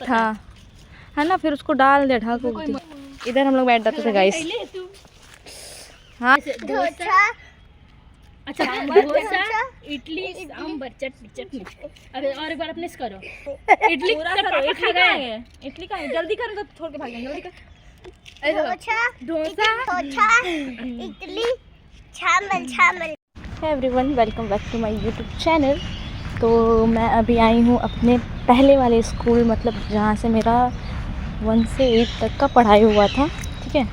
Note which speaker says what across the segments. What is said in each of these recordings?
Speaker 1: था, है ना। फिर उसको डाल दे ढाको। इधर हम लोग बैठ जाते थे गाइस। हाँ
Speaker 2: अच्छा डोसा, इडली, सांभर, चटनी। अबे और एक बार अपने से करो। इडली करो, इडली का है, इडली का है। जल्दी करो तो छोड़ के भाग जाएंगे। जल्दी कर। डोसा,
Speaker 3: इडली, चावल।
Speaker 1: Everyone, welcome back to my YouTube channel. तो मैं अभी आई हूँ अपने पहले वाले स्कूल, मतलब जहाँ से मेरा 1 से 8 तक का पढ़ाई हुआ था, ठीक है।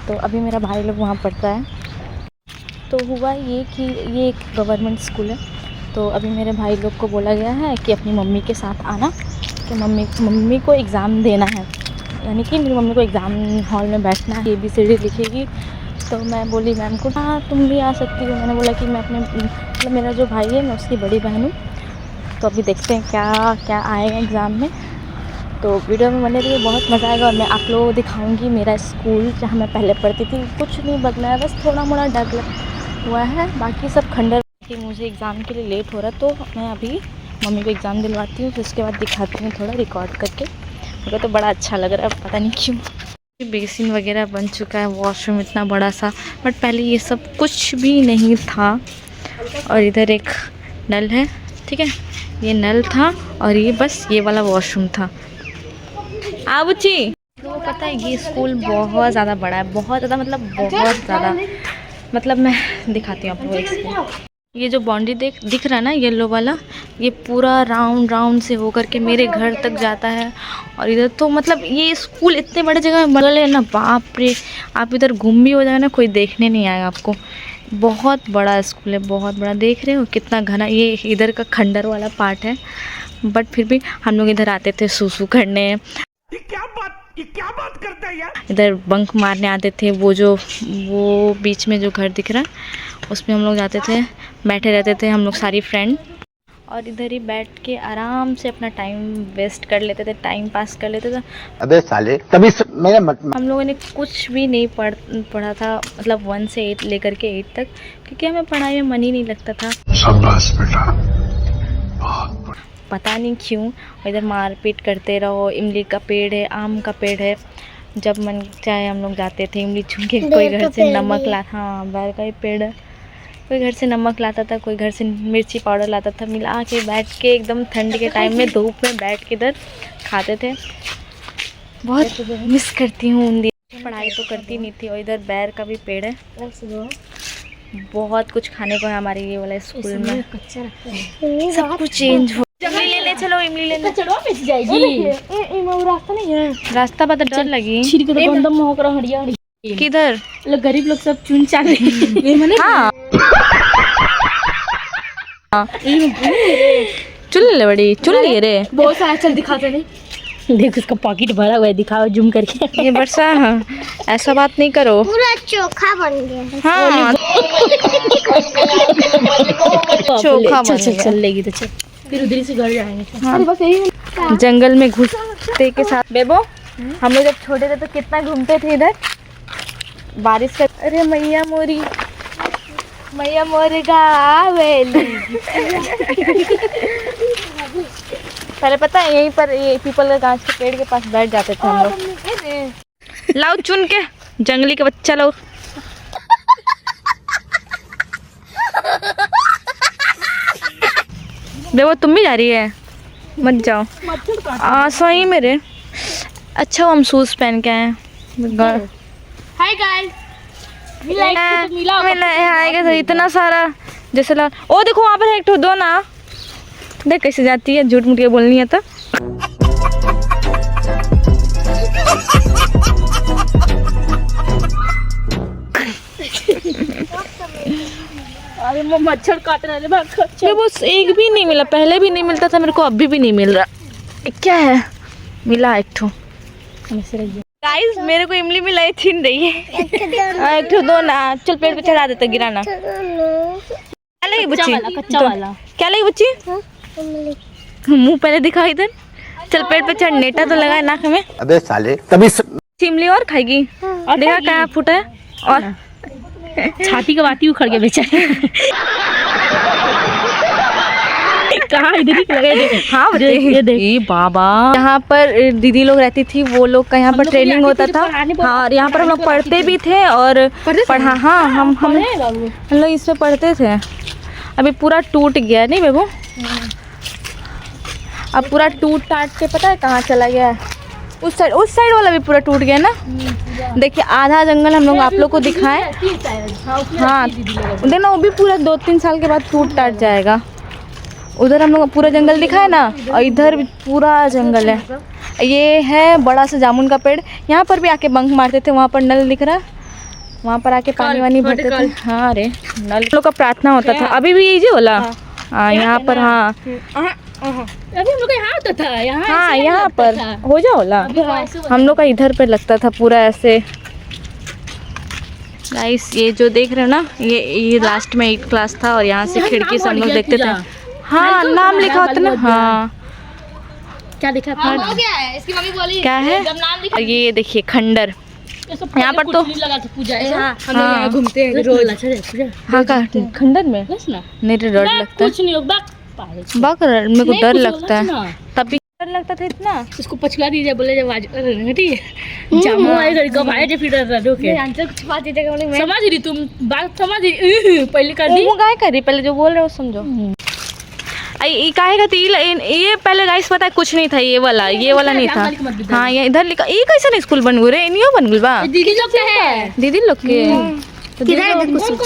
Speaker 1: तो अभी मेरा भाई लोग वहाँ पढ़ता है। तो हुआ ये कि ये एक गवर्नमेंट स्कूल है। तो अभी मेरे भाई लोग को बोला गया है कि अपनी मम्मी के साथ आना, कि मम्मी को एग्ज़ाम देना है, यानी कि मेरी मम्मी को एग्ज़ाम हॉल में बैठना है, ABCD लिखेगी। तो मैं बोली मैम को, हाँ तुम भी आ सकती हो। मैंने बोला कि मैं अपने, मतलब मेरा जो भाई है मैं उसकी बड़ी बहन हूँ। तो अभी देखते हैं क्या क्या आएगा एग्ज़ाम में। तो वीडियो में बने रहिए, बहुत मज़ा आएगा। और मैं आप लोगों को दिखाऊंगी मेरा स्कूल जहाँ मैं पहले पढ़ती थी। कुछ नहीं बदला है, बस थोड़ा मोड़ा डेवलप हुआ है, बाकी सब खंडर। कि मुझे एग्ज़ाम के लिए लेट हो रहा है, तो मैं अभी मम्मी को एग्ज़ाम दिलवाती हूँ, फिर उसके बाद दिखाती हूँ थोड़ा रिकॉर्ड करके। मुझे तो बड़ा अच्छा लग रहा है, पता नहीं क्यों। बेसिन वगैरह बन चुका है, वॉशरूम इतना बड़ा सा, बट पहले ये सब कुछ भी नहीं था। और इधर एक नल है, ठीक है, ये नल था। और ये बस ये वाला वॉशरूम था। बुच्ची, तो पता है ये स्कूल बहुत ज़्यादा बड़ा है, बहुत ज़्यादा, मतलब बहुत ज़्यादा। मतलब मैं दिखाती हूँ आप लोगों को। ये जो बाउंड्री दिख रहा है ना, येलो वाला, ये पूरा राउंड से होकर के मेरे घर तक जाता है। और इधर तो मतलब ये स्कूल इतने बड़े जगह में बदल है ना, बाप रे। आप इधर घूम भी हो जाए ना, कोई देखने नहीं आएगा आपको। बहुत बड़ा स्कूल है, बहुत बड़ा। देख रहे हो कितना घना। ये इधर का खंडर वाला पार्ट है, बट फिर भी हम लोग इधर आते थे सूसू करने। ये क्या बात करता है यार। इधर बंक मारने आते थे। वो बीच में जो घर दिख रहा है उसमें हम लोग जाते थे, बैठे रहते थे हम लोग सारी फ्रेंड। और इधर ही बैठ के आराम से अपना टाइम वेस्ट कर लेते थे, टाइम पास कर लेते थे।
Speaker 4: अबे साले तभी
Speaker 1: हम लोगों ने कुछ भी नहीं पढ़ा था, मतलब 1 से 8 लेकर के 8 तक, क्योंकि हमें पढ़ाई में मन ही नहीं लगता था।
Speaker 4: शाबाश बेटा।
Speaker 1: पता नहीं क्यों। इधर मारपीट करते रहो। इमली का पेड़ है, आम का पेड़ है। जब मन चाहे हम लोग जाते थे इमली चुन के। कोई घर से नमक ला, हाँ बैर का ही पेड़ है। कोई घर से नमक लाता था, कोई घर से मिर्ची पाउडर लाता था, मिला के बैठ के एकदम ठंड के टाइम में धूप में बैठ के इधर खाते थे। बहुत मिस करती हूँ उन दिन। पढ़ाई तो करती नहीं थी। और इधर बैर का भी पेड़ है। बहुत कुछ खाने को है हमारे ये वाला स्कूल में। सब कुछ चेंज हो। इमली लेने चलो, इमली लेने
Speaker 2: चढ़वा मिस जाएगी। रास्ता नहीं है,
Speaker 1: रास्ता पता डर लगी।
Speaker 2: छिड़क दो गंदम महक रहा हरिया।
Speaker 1: किधर
Speaker 2: लोग गरीब लोग सब चुन चाल रहे हैं।
Speaker 1: हाँ चुन ले बड़ी, चुन लिए रे।
Speaker 2: बहुत सारा। चल दिखाते नहीं, देख उसका पॉकेट भरा हुआ है, दिखाओ जूम करके।
Speaker 1: ये वर्षा, हाँ ऐसा बात नहीं करो।
Speaker 3: पूरा चोखा बन गया।
Speaker 1: हाँ चोखा बन गया।
Speaker 2: चल लेगी तो चल, फिर उधर से घर जाएंगे।
Speaker 1: हाँ।
Speaker 2: बस यही।
Speaker 1: जंगल में घुसते के साथ बेबो, हम लोग जब छोटे थे तो कितना घूमते थे इधर बारिश का। अरे मैया मोरी, मैया मोरी गावेली। पहले पता है यहीं पर ये पीपल के गाछ के पेड़ के पास बैठ जाते थे हम लोग। लाओ चुन के, जंगली के बच्चा लोग। बेबो तुम भी जा रही है? मत जाओ। सही मेरे। अच्छा हम शूज पहन के आए।
Speaker 2: हाय गाइस,
Speaker 1: मिला इतना सारा जैसे ला। ओ देखो वहाँ पर एक ठो दो ना, देख कैसे जाती है, झूठ मूठ के बोलनी है तो।
Speaker 2: अरे वो मच्छर काट रहे हैं।
Speaker 1: वो एक भी नहीं मिला, पहले भी नहीं मिलता था मेरे को, अभी भी नहीं मिल रहा। क्या है? मिला एक ठो। गाइस मेरे को इमली मिलाई, छीन रही है। एक ठो दो ना, चल पेड़ पे चढ़ा देते, गिराना। क्या लगी बुच्ची?
Speaker 2: कच्चा वाला
Speaker 1: क्या लगी बुच्ची? मुंह पहले दिखा इधर। चल पेड़ पे चढ़, नेटा तो लगा है नाक में।
Speaker 4: अबे साले तभी
Speaker 1: इमली और खाएगी। देखा क्या फूटा है। और
Speaker 2: छाती का बाती उखड़ गया बेचारे। कहाँ इधर ही लगे।
Speaker 1: हाँ बच्चे,
Speaker 2: ये देख।
Speaker 1: ये बाबा, यहाँ पर दीदी लोग रहती थी, वो लोग का यहाँ पर ट्रेनिंग होता था। हाँ, और यहाँ पर हम लोग पढ़ते भी थे और पढ़ा, हाँ हम लोग इसमें पढ़ते थे। अभी पूरा टूट गया नहीं बेबू, अब पूरा टूट टाट के पता है कहाँ चला गया है। उस साइड वाला भी पूरा टूट गया ना। देखिए आधा जंगल हम लोग आप लोग को दिखाएं। हाँ देखना, वो भी पूरा 2-3 साल के बाद टूट टाट जाएगा। उधर हम लोग पूरा जंगल दिखाए ना, और इधर भी पूरा जंगल है। ये है बड़ा सा जामुन का पेड़, यहाँ पर भी आके बंक मारते थे। वहाँ पर नल दिख रहा, वहाँ पर आके पानी वानी भरते थे। हाँ अरे नल लोग का प्रार्थना होता था, अभी भी यही होला। हाँ यहाँ पर, हाँ
Speaker 2: अभी हम लोग यहाँ होता था, यहाँ
Speaker 1: हाँ यहाँ पर हो जाओला। हम लोग का इधर पे लगता था पूरा ऐसे। गाइस ये जो देख रहे हो ना, ये लास्ट में 8th क्लास था और यहाँ से खिड़की से हम लोग देखते थे। हाँ नाम लिखा होता ना। हाँ
Speaker 2: क्या लिखा था? इसकी मम्मी बोली
Speaker 1: क्या है, और ये देखिए खंडर। यहाँ पर तो
Speaker 2: पूजा
Speaker 1: हाँ
Speaker 2: घूमते हैं रोज।
Speaker 1: हाँ का खंडर में नहीं डर लगता है।
Speaker 2: कुछ नहीं होगा,
Speaker 1: मेरे को डर लगता है, तभी डर लगता था इतना।
Speaker 2: उसको पछुआ दीजिए, बोले जब आज जामू आए कब आए थे फिर रोके छुपा दीजिएगा। समझ रही तुम बात, समझ रही पहले कर दी।
Speaker 1: वो गाय करी, पहले जो बोल रहे हो समझो। ये काहे का तिल, ये पहले गाइस पता है कुछ नहीं था, ये वाला नहीं था। हाँ ये इधर लिखा, ये कैसा स्कूल बन गए रे, इनियो बन गए बा
Speaker 2: दीदी लोग के है,
Speaker 1: दीदी लोग के।
Speaker 2: कौन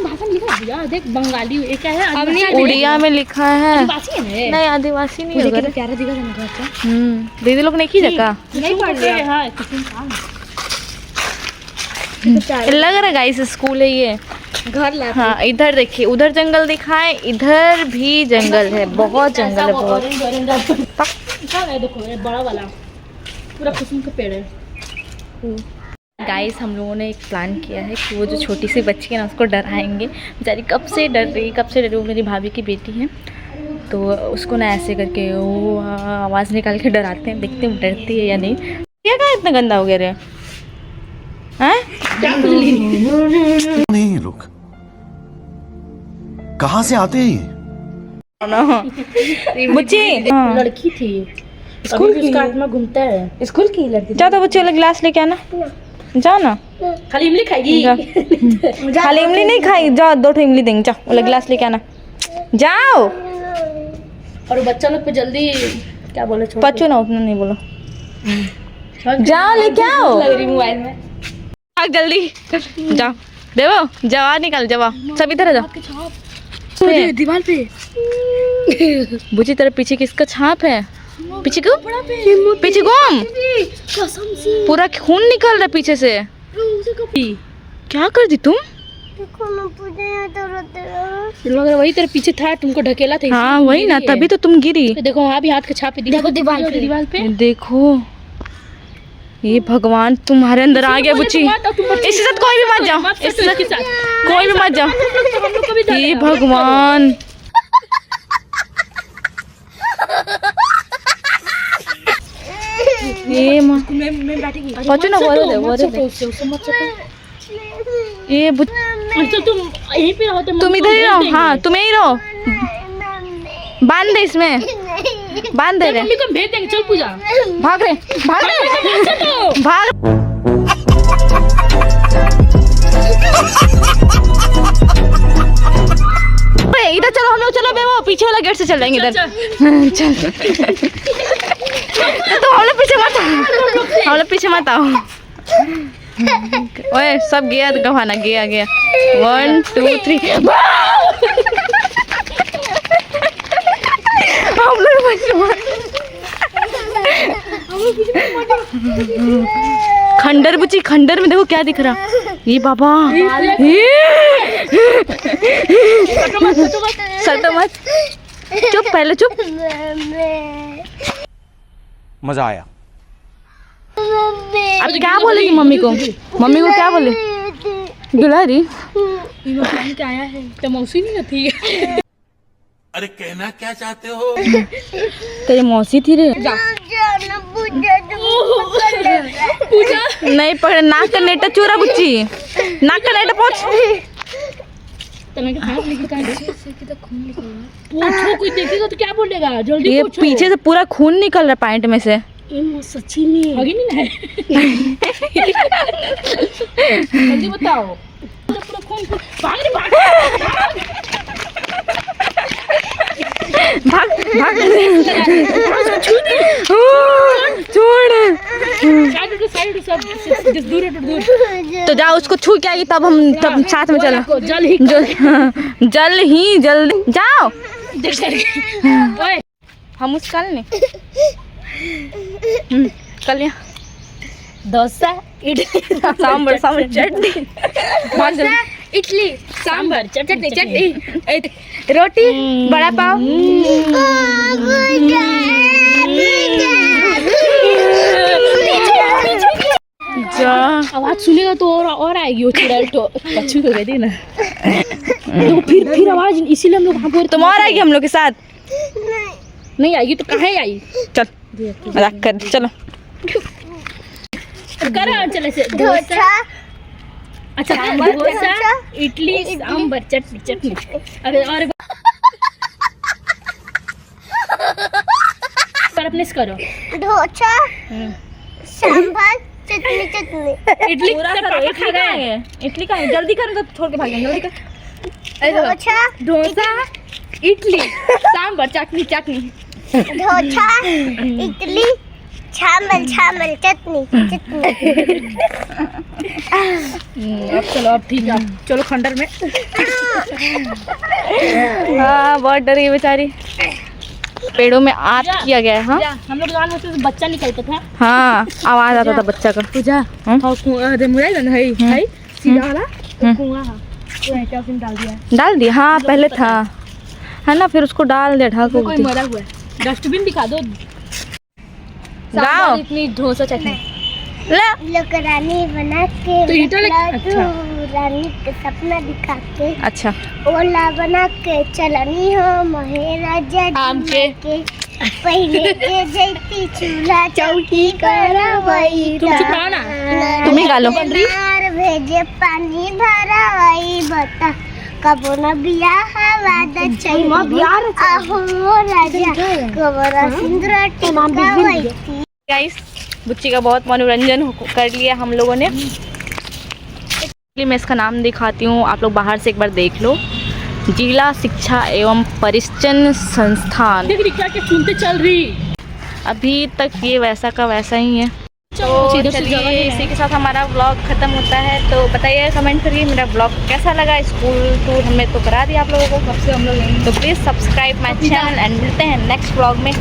Speaker 2: भाषा लिखा दिया देख, बंगाली एक क्या है,
Speaker 1: उड़िया में लिखा है।
Speaker 2: आदिवासी है ना?
Speaker 1: नहीं आदिवासी नहीं होगा।
Speaker 2: प्यारा दिखा था।
Speaker 1: दीदी लोग नहीं की जगह
Speaker 2: नहीं पढ़ रहे। हाँ
Speaker 1: लग रहा है गाइस स्कूल है ये घर। हाँ इधर देखिए, उधर जंगल दिखाए, इधर भी जंगल है, बहुत जंगल है बहुत।
Speaker 2: देखो ये बड़ा वाला पूरा कुसुम का पेड़ है।
Speaker 1: गाइस हम लोगों ने एक प्लान किया है कि वो जो छोटी सी बच्ची है ना, उसको डराएंगे। बेचारी कब से डर रही, वो मेरी भाभी की बेटी है। तो उसको ना ऐसे करके वो आवाज़ निकाल के डराते हैं, देखते हैं डरती है या नहीं। क्या कहा इतना गंदा हो गया रे हैं?
Speaker 5: नहीं लोग कहाँ से आते हैं?
Speaker 1: बुच्ची
Speaker 2: लड़की थी, स्कूल की हाथ में घूमता है, स्कूल की लड़की।
Speaker 1: जा तो बच्चे वाला गिलास लेके आना, जाओ ना।
Speaker 2: खाली इमली खाएगी?
Speaker 1: खाली इमली नहीं खाई, जाओ 2 इमली देंगे, जाओ वाला गिलास लेके आना, जाओ।
Speaker 2: और बच्चा लोग पे जल्दी क्या बोले,
Speaker 1: बच्चों ना उतना नहीं बोलो, जाओ लेके आओ।
Speaker 2: लग रही मोबाइल में,
Speaker 1: भाग जल्दी जाओ, देवो जवा निकाल, जवा सब इधर आ जाओ।
Speaker 2: दीवार पे
Speaker 1: बुची तेरे पीछे किसका छाप है? पीछे क्यों? पीछे घूम, पूरा खून निकल रहा पीछे से। क्या कर दी तुम?
Speaker 2: वही तेरे पीछे था, तुमको ढकेला था।
Speaker 1: हाँ वही ना, तभी तो तुम गिरी।
Speaker 2: देखो वहाँ भी हाथ के छापे, देखो दीवार पे
Speaker 1: देखो। ये भगवान तुम्हारे अंदर आ गया बुच्ची, इसके साथ कोई भी मत जाओ, इसके साथ कोई भी मत जाओ। ये भगवान ये बच्चों ना ये
Speaker 2: तुम यहीं पे रहो,
Speaker 1: तुम इधर ही रहो। हाँ तुम यहीं रहो, बांध दे इसमें, बांध दे रहे।
Speaker 2: मम्मी को भेज देंगे, चल पूजा।
Speaker 1: भाग रहे भाग। इधर चलो, हम लोग चलो बेवो, पीछे वाला गेट से चल जाएंगे इधर। चल तो हम लोग पीछे मत आओ, ओए सब गया गवाना, गया 1 2 3। हम लोग खंडर बुची, खंडर में देखो क्या दिख रहा। ये बाबा सटो मत, चुप पहले चुप।
Speaker 5: मजा आया।
Speaker 1: अब क्या बोलेगी मम्मी को? मम्मी को क्या बोले? दुलारी
Speaker 2: क्या आया है तो मौसी नहीं थी।
Speaker 5: अरे कहना क्या चाहते हो?
Speaker 1: तेरी मौसी थी रे। पूजा नहीं पकड़े, नाक का नेटा चूरा बुच्ची, नाक का नेटा पहुंच।
Speaker 2: तना के हाथ लेके कहां गए? तो खून निकल रहा है। पूछो, कोई देखेगा तो क्या बोलेगा? जल्दी
Speaker 1: ये
Speaker 2: पूछो।
Speaker 1: पीछे से पूरा खून निकल रहा है पैंट में से।
Speaker 2: सच्ची में आगे नहीं है। जल्दी बताओ। पूरा खून भाग रे भाग।
Speaker 1: भाग भाग छोड़।
Speaker 2: साइड सब दूर दूर।
Speaker 1: तो जाओ उसको छू के आएगी तब हम तब साथ में चलो।
Speaker 2: जल ही
Speaker 1: जल्दी जाओ।
Speaker 2: ओए
Speaker 1: हम उस कल नहीं कल यहाँ
Speaker 2: डोसा इडली
Speaker 1: सांबर चटनी
Speaker 2: इडली सांबर चटनी
Speaker 1: रोटी बड़ा पाव। जा
Speaker 2: आवाज सुनेगा तो और आएगी वो चुड़ैल तो बच्चों को कह देना। तो फिर आवाज इसीलिए हम लोग वहाँ पर
Speaker 1: तुम और आएगी हम लोग के साथ।
Speaker 2: नहीं आएगी तो कहाँ आई?
Speaker 1: चल मजाक कर चलो।
Speaker 2: करो चले से डोसा। अच्छा डोसा इडली सांबर चटनी अरे और अपने से करो।
Speaker 3: डोसा सांभर चटनी
Speaker 2: इडली
Speaker 1: पूरा करो। इडली का जल्दी करो तो छोड़ के भाग जाएंगे। जल्दी कर।
Speaker 2: डोसा इडली सांबर चटनी
Speaker 3: डोसा इडली चावल चटनी
Speaker 2: अब चलो अब ठीक है चलो खंडर में।
Speaker 1: हाँ बहुत डरी बेचारी। पेड़ों में आग किया गया है। हाँ
Speaker 2: हम लोग जवान होते तो बच्चा निकलता था।
Speaker 1: हाँ आवाज आता था बच्चा का।
Speaker 2: पूजा अरे मुराई बन है सीधा वाला कुआं डाल दिया
Speaker 1: डाल दिया। हाँ पहले था है ना, फिर उसको डाल दिया ढक
Speaker 2: कोई मरा हुआ है। डस्टबिन दिखा दो।
Speaker 1: गाओ
Speaker 2: इतनी डोसा चटनी
Speaker 1: ले।
Speaker 3: लोग रानी बना के
Speaker 2: तो ईटा अच्छा
Speaker 3: रानी का सपना दिखा के
Speaker 1: अच्छा
Speaker 3: ओला बना के चलनी हो महाराजा
Speaker 2: आम के
Speaker 3: पहले के जैती चूल्हा चौकी करवाई
Speaker 2: तुम चुप रहो ना।
Speaker 1: तुम ही गा लो।
Speaker 3: नार भेजे पानी भरावाई बता कबो न बियाह वाद चाहिए आहो राजा कबरा सिंदूर टिकावाई।
Speaker 1: गाइस बुच्ची का बहुत मनोरंजन कर लिया हम लोगों ने। मैं इसका नाम दिखाती हूँ, आप लोग बाहर से एक बार देख लो। जिला शिक्षा एवं परिचन संस्थान।
Speaker 2: देख रही क्या क्या सुनते चल रही।
Speaker 1: अभी तक ये वैसा का वैसा ही है। तो चलिए इसी के साथ हमारा व्लॉग ख़त्म होता है। तो बताइए कमेंट करिए मेरा व्लॉग कैसा लगा। स्कूल टूर हमने तो करा दिया आप लोगों को। कब से हम लोग। तो please subscribe my channel and मिलते हैं नेक्स्ट व्लॉग में।